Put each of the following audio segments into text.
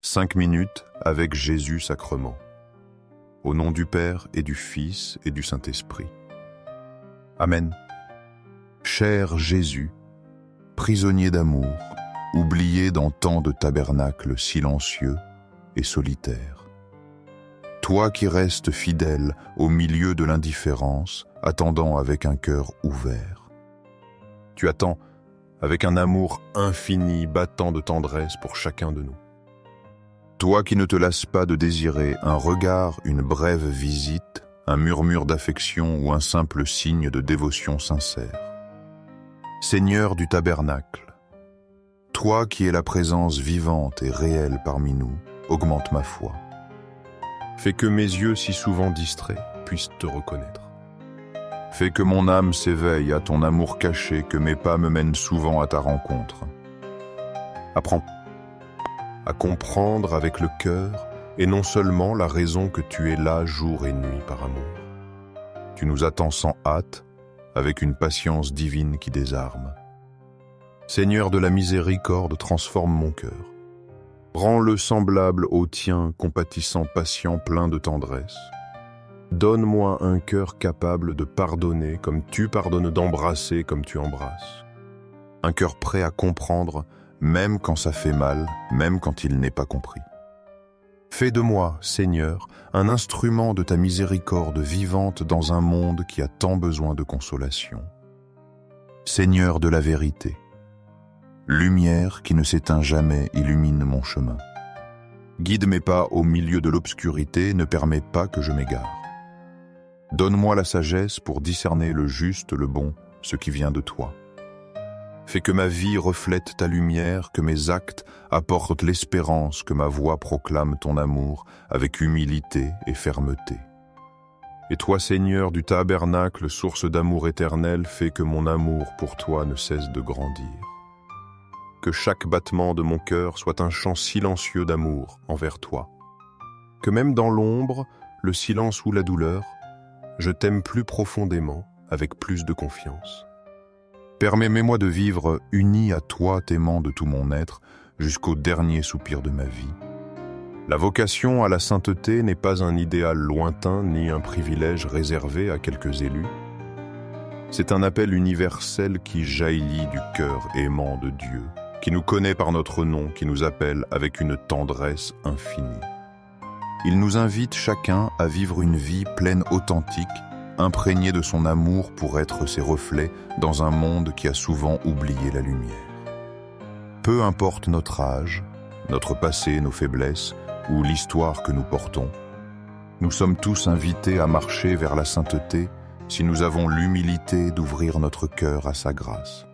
5 minutes avec Jésus sacrement. Au nom du Père et du Fils et du Saint-Esprit. Amen. Cher Jésus, prisonnier d'amour, oublié dans tant de tabernacles silencieux et solitaires. Toi qui restes fidèle au milieu de l'indifférence, attendant avec un cœur ouvert. Tu attends avec un amour infini battant de tendresse pour chacun de nous. Toi qui ne te lasses pas de désirer un regard, une brève visite, un murmure d'affection ou un simple signe de dévotion sincère. Seigneur du tabernacle, toi qui es la présence vivante et réelle parmi nous, augmente ma foi. Fais que mes yeux si souvent distraits puissent te reconnaître. Fais que mon âme s'éveille à ton amour caché, que mes pas me mènent souvent à ta rencontre. Apprends à comprendre avec le cœur et non seulement la raison que tu es là jour et nuit par amour. Tu nous attends sans hâte, avec une patience divine qui désarme. Seigneur de la miséricorde, transforme mon cœur. Rends-le semblable au tien, compatissant, patient, plein de tendresse. Donne-moi un cœur capable de pardonner comme tu pardonnes, d'embrasser comme tu embrasses. Un cœur prêt à comprendre, même quand ça fait mal, même quand il n'est pas compris. Fais de moi, Seigneur, un instrument de ta miséricorde vivante dans un monde qui a tant besoin de consolation. Seigneur de la vérité, lumière qui ne s'éteint jamais illumine mon chemin. Guide mes pas au milieu de l'obscurité, ne permets pas que je m'égare. Donne-moi la sagesse pour discerner le juste, le bon, ce qui vient de toi. Fais que ma vie reflète ta lumière, que mes actes apportent l'espérance, que ma voix proclame ton amour avec humilité et fermeté. Et toi, Seigneur du tabernacle, source d'amour éternel, fais que mon amour pour toi ne cesse de grandir. Que chaque battement de mon cœur soit un chant silencieux d'amour envers toi. Que même dans l'ombre, le silence ou la douleur, je t'aime plus profondément, avec plus de confiance. Permets-moi de vivre uni à toi, t'aimant de tout mon être, jusqu'au dernier soupir de ma vie. La vocation à la sainteté n'est pas un idéal lointain ni un privilège réservé à quelques élus. C'est un appel universel qui jaillit du cœur aimant de Dieu, qui nous connaît par notre nom, qui nous appelle avec une tendresse infinie. Il nous invite chacun à vivre une vie pleine authentique, imprégné de son amour pour être ses reflets dans un monde qui a souvent oublié la lumière. Peu importe notre âge, notre passé, nos faiblesses ou l'histoire que nous portons, nous sommes tous invités à marcher vers la sainteté si nous avons l'humilité d'ouvrir notre cœur à sa grâce.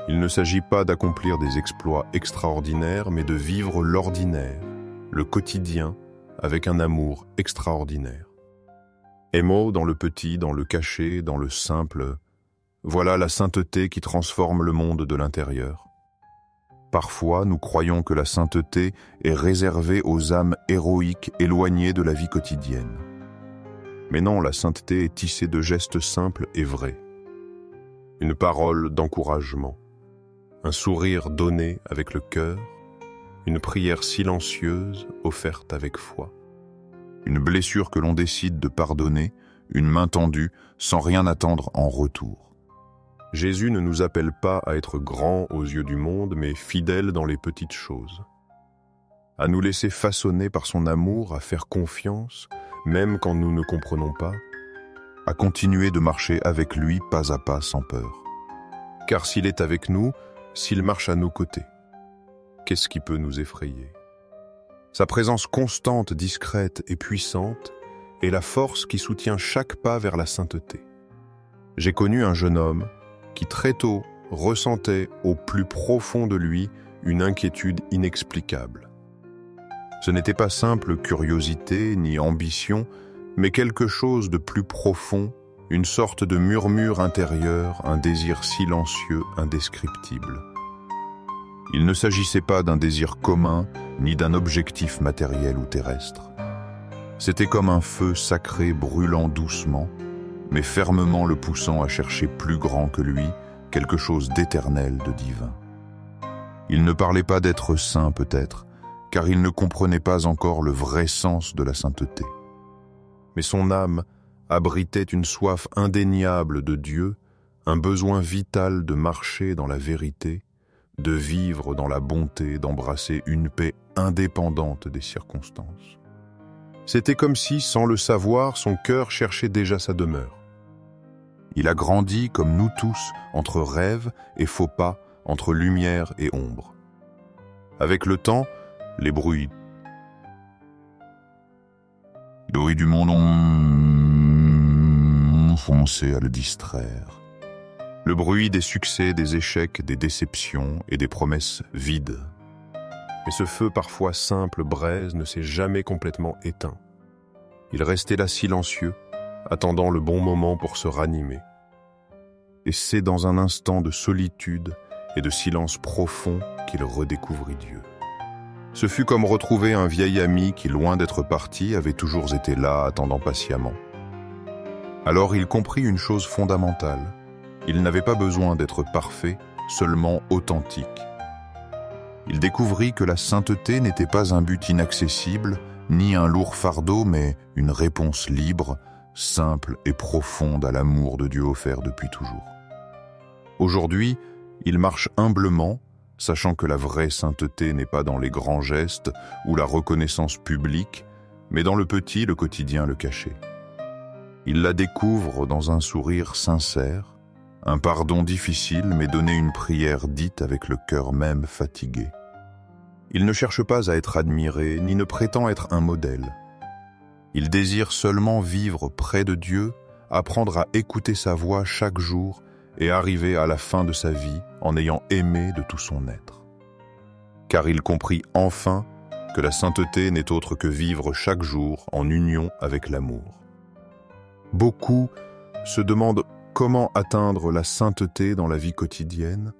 Il ne s'agit pas d'accomplir des exploits extraordinaires, mais de vivre l'ordinaire, le quotidien, avec un amour extraordinaire. Aimons dans le petit, dans le caché, dans le simple. Voilà la sainteté qui transforme le monde de l'intérieur. Parfois, nous croyons que la sainteté est réservée aux âmes héroïques éloignées de la vie quotidienne. Mais non, la sainteté est tissée de gestes simples et vrais. Une parole d'encouragement, un sourire donné avec le cœur, une prière silencieuse offerte avec foi. Une blessure que l'on décide de pardonner, une main tendue, sans rien attendre en retour. Jésus ne nous appelle pas à être grands aux yeux du monde, mais fidèles dans les petites choses. À nous laisser façonner par son amour, à faire confiance, même quand nous ne comprenons pas, à continuer de marcher avec lui pas à pas sans peur. Car s'il est avec nous, s'il marche à nos côtés, qu'est-ce qui peut nous effrayer ? Sa présence constante, discrète et puissante est la force qui soutient chaque pas vers la sainteté. J'ai connu un jeune homme qui très tôt ressentait au plus profond de lui une inquiétude inexplicable. Ce n'était pas simple curiosité ni ambition, mais quelque chose de plus profond, une sorte de murmure intérieur, un désir silencieux, indescriptible. Il ne s'agissait pas d'un désir commun, ni d'un objectif matériel ou terrestre. C'était comme un feu sacré brûlant doucement, mais fermement le poussant à chercher plus grand que lui, quelque chose d'éternel, de divin. Il ne parlait pas d'être saint peut-être, car il ne comprenait pas encore le vrai sens de la sainteté. Mais son âme abritait une soif indéniable de Dieu, un besoin vital de marcher dans la vérité, de vivre dans la bonté, d'embrasser une paix indépendante des circonstances. C'était comme si, sans le savoir, son cœur cherchait déjà sa demeure. Il a grandi, comme nous tous, entre rêve et faux pas, entre lumière et ombre. Avec le temps, les bruits du monde ont commencé à le distraire. Le bruit des succès, des échecs, des déceptions et des promesses vides. Mais ce feu parfois simple braise ne s'est jamais complètement éteint. Il restait là silencieux, attendant le bon moment pour se ranimer. Et c'est dans un instant de solitude et de silence profond qu'il redécouvrit Dieu. Ce fut comme retrouver un vieil ami qui, loin d'être parti, avait toujours été là, attendant patiemment. Alors il comprit une chose fondamentale. Il n'avait pas besoin d'être parfait, seulement authentique. Il découvrit que la sainteté n'était pas un but inaccessible, ni un lourd fardeau, mais une réponse libre, simple et profonde à l'amour de Dieu offert depuis toujours. Aujourd'hui, il marche humblement, sachant que la vraie sainteté n'est pas dans les grands gestes ou la reconnaissance publique, mais dans le petit, le quotidien, le caché. Il la découvre dans un sourire sincère, un pardon difficile, mais donner une prière dite avec le cœur même fatigué. Il ne cherche pas à être admiré, ni ne prétend être un modèle. Il désire seulement vivre près de Dieu, apprendre à écouter sa voix chaque jour et arriver à la fin de sa vie en ayant aimé de tout son être. Car il comprit enfin que la sainteté n'est autre que vivre chaque jour en union avec l'amour. Beaucoup se demandent comment atteindre la sainteté dans la vie quotidienne.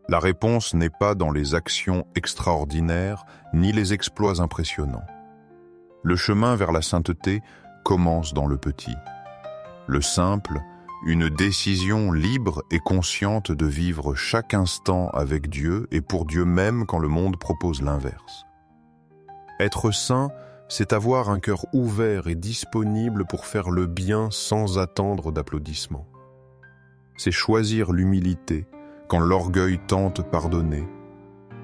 La réponse n'est pas dans les actions extraordinaires ni les exploits impressionnants. Le chemin vers la sainteté commence dans le petit. Le simple, une décision libre et consciente de vivre chaque instant avec Dieu et pour Dieu même quand le monde propose l'inverse. Être saint, c'est avoir un cœur ouvert et disponible pour faire le bien sans attendre d'applaudissements. C'est choisir l'humilité quand l'orgueil tente pardonner,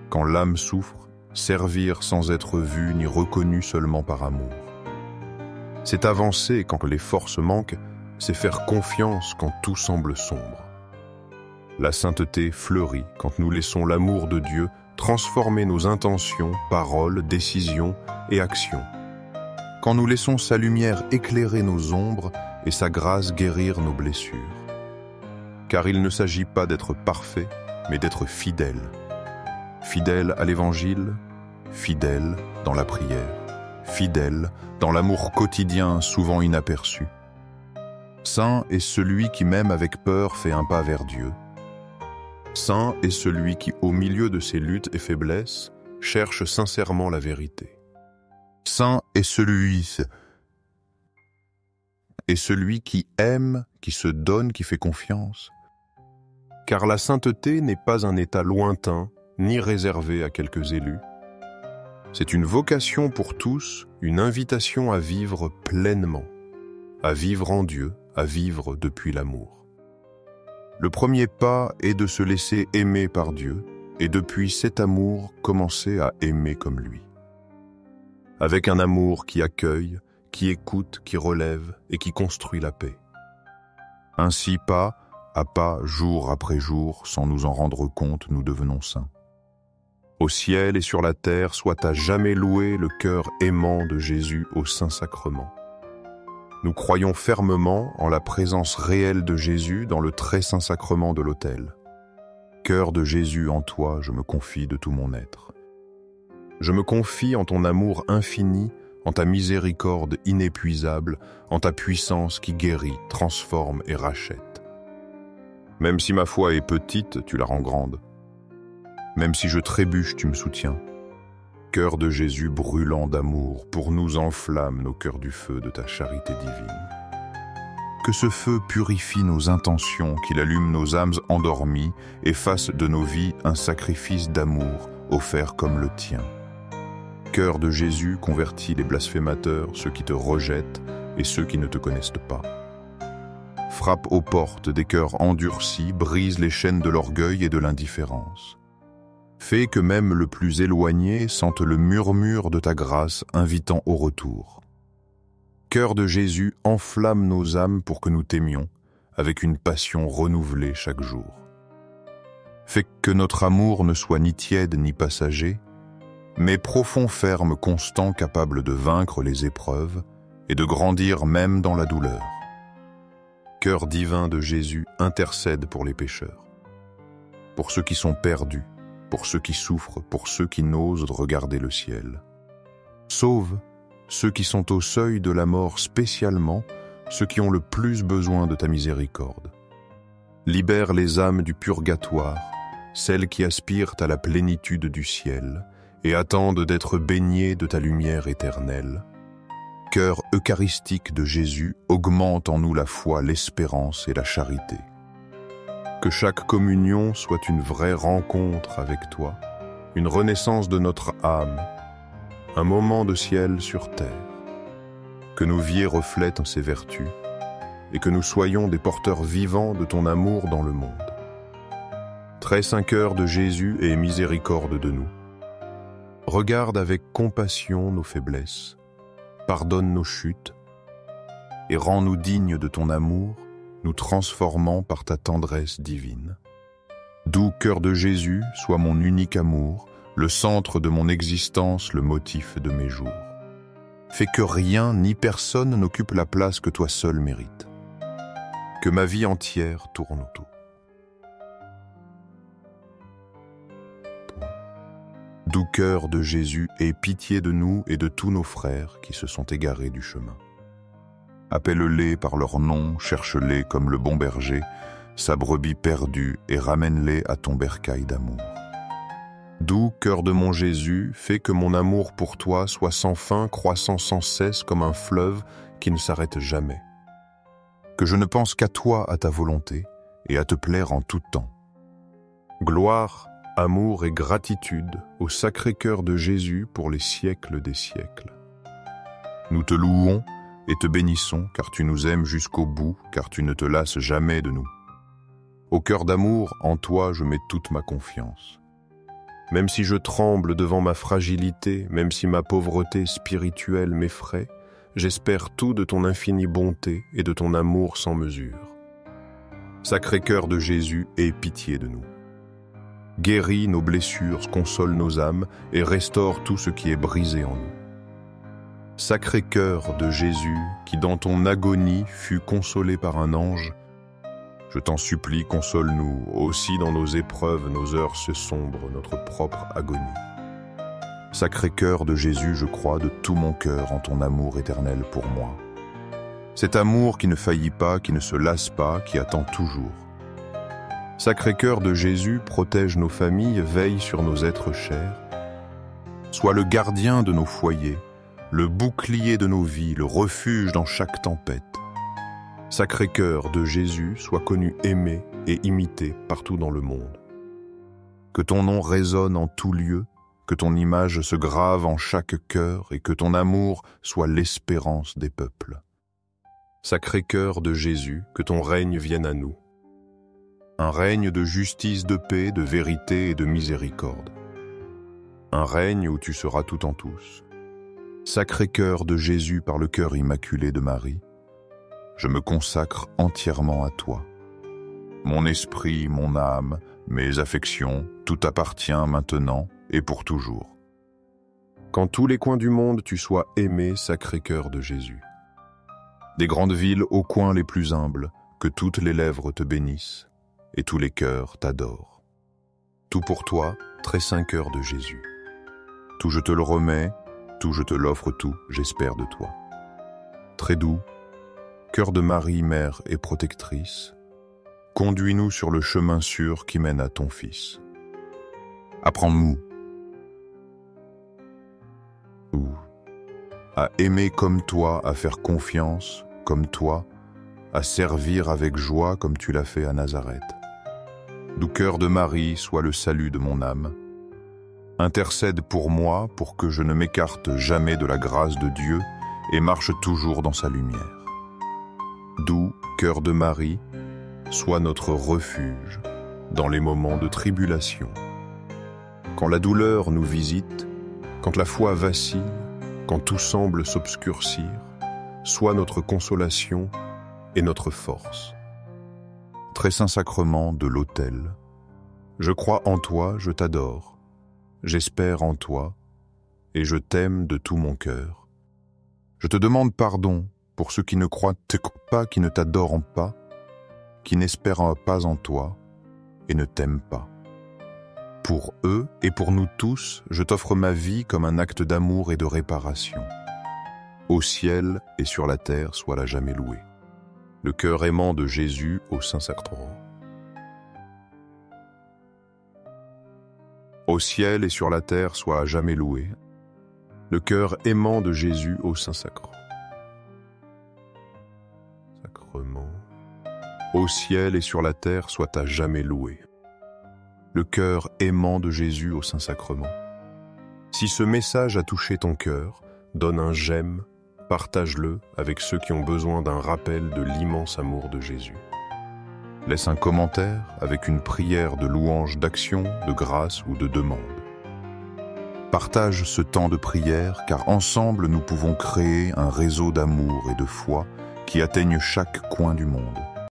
quand l'âme souffre, servir sans être vu ni reconnu seulement par amour. C'est avancer quand les forces manquent, c'est faire confiance quand tout semble sombre. La sainteté fleurit quand nous laissons l'amour de Dieu transformer nos intentions, paroles, décisions et actions. Quand nous laissons sa lumière éclairer nos ombres et sa grâce guérir nos blessures. Car il ne s'agit pas d'être parfait, mais d'être fidèle. Fidèle à l'Évangile, fidèle dans la prière, fidèle dans l'amour quotidien souvent inaperçu. Saint est celui qui, même avec peur, fait un pas vers Dieu. Saint est celui qui, au milieu de ses luttes et faiblesses, cherche sincèrement la vérité. Saint est celui qui aime, qui se donne, qui fait confiance. Car la sainteté n'est pas un état lointain, ni réservé à quelques élus. C'est une vocation pour tous, une invitation à vivre pleinement, à vivre en Dieu, à vivre depuis l'amour. Le premier pas est de se laisser aimer par Dieu et depuis cet amour, commencer à aimer comme lui. Avec un amour qui accueille, qui écoute, qui relève et qui construit la paix. Ainsi, pas à pas, jour après jour, sans nous en rendre compte, nous devenons saints. Au ciel et sur la terre, soit à jamais loué le cœur aimant de Jésus au Saint-Sacrement. Nous croyons fermement en la présence réelle de Jésus dans le très saint sacrement de l'autel. Cœur de Jésus, en toi, je me confie de tout mon être. Je me confie en ton amour infini, en ta miséricorde inépuisable, en ta puissance qui guérit, transforme et rachète. Même si ma foi est petite, tu la rends grande. Même si je trébuche, tu me soutiens. Cœur de Jésus brûlant d'amour, pour nous enflamme nos cœurs du feu de ta charité divine. Que ce feu purifie nos intentions, qu'il allume nos âmes endormies et fasse de nos vies un sacrifice d'amour offert comme le tien. Sacré-Cœur de Jésus, convertis les blasphémateurs, ceux qui te rejettent et ceux qui ne te connaissent pas. Frappe aux portes des cœurs endurcis, brise les chaînes de l'orgueil et de l'indifférence. Fais que même le plus éloigné sente le murmure de ta grâce invitant au retour. Cœur de Jésus, enflamme nos âmes pour que nous t'aimions, avec une passion renouvelée chaque jour. Fais que notre amour ne soit ni tiède ni passager, mais profond, ferme, constant, capable de vaincre les épreuves et de grandir même dans la douleur. Cœur divin de Jésus, intercède pour les pécheurs, pour ceux qui sont perdus, pour ceux qui souffrent, pour ceux qui n'osent regarder le ciel. Sauve ceux qui sont au seuil de la mort, spécialement ceux qui ont le plus besoin de ta miséricorde. Libère les âmes du purgatoire, celles qui aspirent à la plénitude du ciel et attendent d'être baignées de ta lumière éternelle. Cœur eucharistique de Jésus, augmente en nous la foi, l'espérance et la charité. Que chaque communion soit une vraie rencontre avec toi, une renaissance de notre âme, un moment de ciel sur terre. Que nos vies reflètent ces vertus et que nous soyons des porteurs vivants de ton amour dans le monde. Très saint cœur de Jésus, aie miséricorde de nous. Regarde avec compassion nos faiblesses, pardonne nos chutes et rends-nous dignes de ton amour, nous transformant par ta tendresse divine. Doux cœur de Jésus, sois mon unique amour, le centre de mon existence, le motif de mes jours. Fais que rien ni personne n'occupe la place que toi seul mérites. Que ma vie entière tourne autour. Doux cœur de Jésus, aie pitié de nous et de tous nos frères qui se sont égarés du chemin. Appelle-les par leur nom, cherche-les comme le bon berger, sa brebis perdue, et ramène-les à ton bercail d'amour. Doux cœur de mon Jésus, fais que mon amour pour toi soit sans fin, croissant sans cesse comme un fleuve qui ne s'arrête jamais. Que je ne pense qu'à toi, à ta volonté, et à te plaire en tout temps. Gloire, amour et gratitude au Sacré-Cœur de Jésus pour les siècles des siècles. Nous te louons et te bénissons, car tu nous aimes jusqu'au bout, car tu ne te lasses jamais de nous. Au cœur d'amour, en toi je mets toute ma confiance. Même si je tremble devant ma fragilité, même si ma pauvreté spirituelle m'effraie, j'espère tout de ton infinie bonté et de ton amour sans mesure. Sacré-Cœur de Jésus, aie pitié de nous. Guéris nos blessures, console nos âmes et restaure tout ce qui est brisé en nous. Sacré-Cœur de Jésus, qui dans ton agonie fut consolé par un ange, je t'en supplie, console-nous, aussi dans nos épreuves, nos heures se sombrent, notre propre agonie. Sacré-Cœur de Jésus, je crois de tout mon cœur en ton amour éternel pour moi. Cet amour qui ne faillit pas, qui ne se lasse pas, qui attend toujours. Sacré-Cœur de Jésus, protège nos familles, veille sur nos êtres chers. Sois le gardien de nos foyers, le bouclier de nos vies, le refuge dans chaque tempête. Sacré-Cœur de Jésus, sois connu, aimé et imité partout dans le monde. Que ton nom résonne en tout lieu, que ton image se grave en chaque cœur et que ton amour soit l'espérance des peuples. Sacré-Cœur de Jésus, que ton règne vienne à nous. Un règne de justice, de paix, de vérité et de miséricorde. Un règne où tu seras tout en tous. Sacré-Cœur de Jésus par le cœur immaculé de Marie, je me consacre entièrement à toi. Mon esprit, mon âme, mes affections, tout appartient maintenant et pour toujours. Qu'en tous les coins du monde tu sois aimé, Sacré-Cœur de Jésus. Des grandes villes aux coins les plus humbles, que toutes les lèvres te bénissent et tous les cœurs t'adorent. Tout pour toi, très saint cœur de Jésus. Tout je te le remets, tout je te l'offre, tout j'espère de toi. Très doux, cœur de Marie, mère et protectrice, conduis-nous sur le chemin sûr qui mène à ton Fils. Apprends-nous à aimer comme toi, à faire confiance comme toi, à servir avec joie comme tu l'as fait à Nazareth. Doux cœur de Marie, sois le salut de mon âme. Intercède pour moi pour que je ne m'écarte jamais de la grâce de Dieu et marche toujours dans sa lumière. Doux cœur de Marie, sois notre refuge dans les moments de tribulation. Quand la douleur nous visite, quand la foi vacille, quand tout semble s'obscurcir, sois notre consolation et notre force. Très saint sacrement de l'autel, je crois en toi, je t'adore, j'espère en toi et je t'aime de tout mon cœur. Je te demande pardon pour ceux qui ne croient pas, qui ne t'adorent pas, qui n'espèrent pas en toi et ne t'aiment pas. Pour eux et pour nous tous, je t'offre ma vie comme un acte d'amour et de réparation. Au ciel et sur la terre, sois la jamais louée. Le cœur aimant de Jésus au Saint-Sacrement. Au ciel et sur la terre, sois à jamais loué. Le cœur aimant de Jésus au Saint-Sacrement. Sacrement. Au ciel et sur la terre, sois à jamais loué. Le cœur aimant de Jésus au Saint-Sacrement. Si ce message a touché ton cœur, donne un j'aime, partage-le avec ceux qui ont besoin d'un rappel de l'immense amour de Jésus. Laisse un commentaire avec une prière de louange, d'action, de grâce ou de demande. Partage ce temps de prière car ensemble nous pouvons créer un réseau d'amour et de foi qui atteigne chaque coin du monde.